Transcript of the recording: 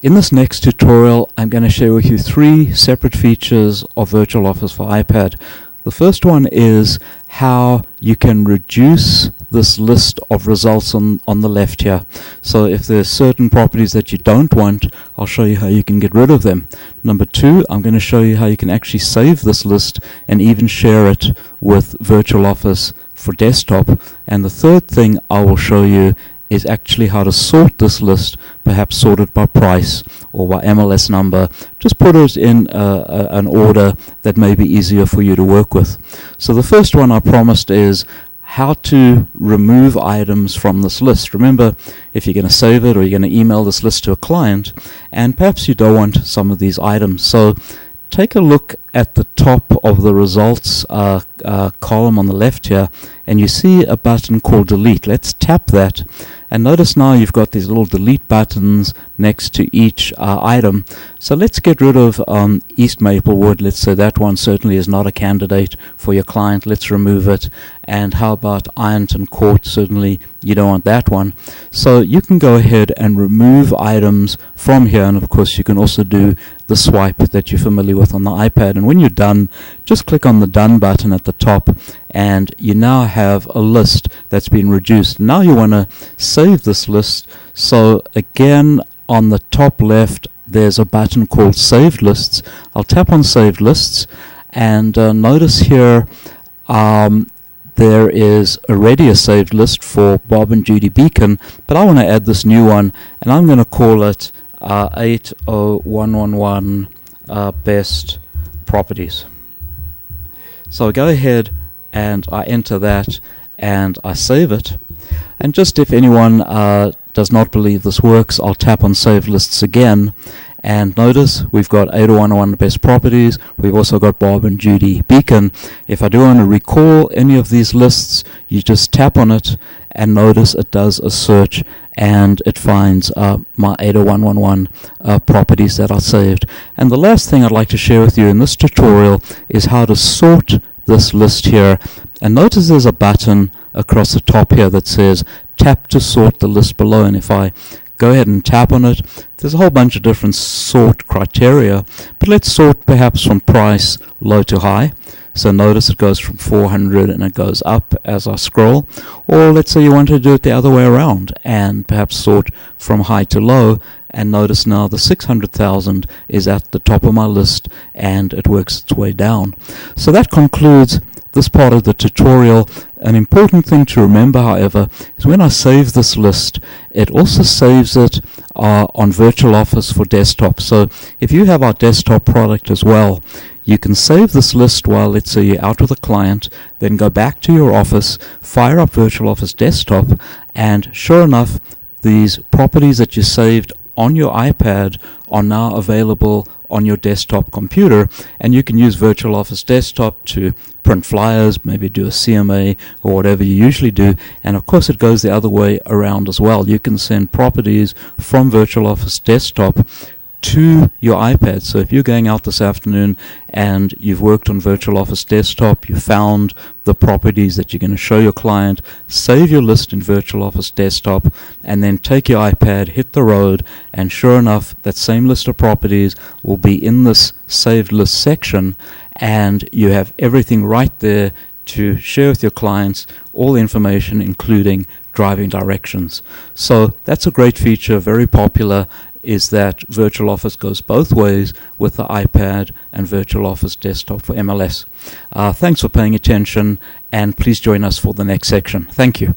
In this next tutorial, I'm going to share with you 3 separate features of Virtual Office for iPad. The first one is how you can reduce this list of results on the left here. So if there's certain properties that you don't want, I'll show you how you can get rid of them. Number 2, I'm going to show you how you can actually save this list and even share it with Virtual Office for desktop. And the third thing I will show you is actually how to sort this list, perhaps sort it by price or by MLS number. Just put it in an order that may be easier for you to work with. So the first one I promised is how to remove items from this list. Remember, if you're going to save it or you're going to email this list to a client, and perhaps you don't want some of these items. So take a look at the top of the results column on the left here, and you see a button called delete. Let's tap that, and notice now you've got these little delete buttons next to each item. So let's get rid of East Maplewood. Let's say that one certainly is not a candidate for your client. Let's remove it. And how about Ironton Court? Certainly you don't want that one. So you can go ahead and remove items from here, and of course you can also do the swipe that you're familiar with on the iPad. And when you're done, just click on the Done button at the top, and you now have a list that's been reduced. Now you want to save this list. So again, on the top left, there's a button called Saved Lists. I'll tap on Saved Lists, and notice here there is already a saved list for Bob and Judy Beacon, but I want to add this new one, and I'm going to call it 80111 Best Properties. So I go ahead and I enter that and I save it. And just if anyone does not believe this works, I'll tap on Save Lists again, and notice we've got 80111 Best Properties. We've also got Bob and Judy Beacon. If I do want to recall any of these lists, you just tap on it, and notice it does a search and it finds my 80111 properties that are saved. And the last thing I'd like to share with you in this tutorial is how to sort this list here. And notice there's a button across the top here that says tap to sort the list below, and if I go ahead and tap on it, there's a whole bunch of different sort criteria, but let's sort perhaps from price low to high. So notice it goes from 400 and it goes up as I scroll. Or let's say you want to do it the other way around and perhaps sort from high to low, and notice now the 600,000 is at the top of my list and it works its way down. So that concludes this part of the tutorial. An important thing to remember, however, is when I save this list, it also saves it on Virtual Office for desktop. So if you have our desktop product as well, you can save this list while, let's say, you're out with a client, then go back to your office, fire up Virtual Office Desktop, and sure enough, these properties that you saved on your iPad are now available on your desktop computer, and you can use Virtual Office Desktop to print flyers, maybe do a CMA or whatever you usually do. And of course it goes the other way around as well. You can send properties from Virtual Office Desktop to your iPad. So if you're going out this afternoon and you've worked on Virtual Office Desktop, you found the properties that you're going to show your client, save your list in Virtual Office Desktop, and then take your iPad, hit the road, and sure enough, that same list of properties will be in this saved list section, and you have everything right there to share with your clients, all the information including driving directions. So that's a great feature, very popular, is that Virtual Office goes both ways with the iPad and Virtual Office Desktop for MLS. Thanks for paying attention, and please join us for the next section. Thank you.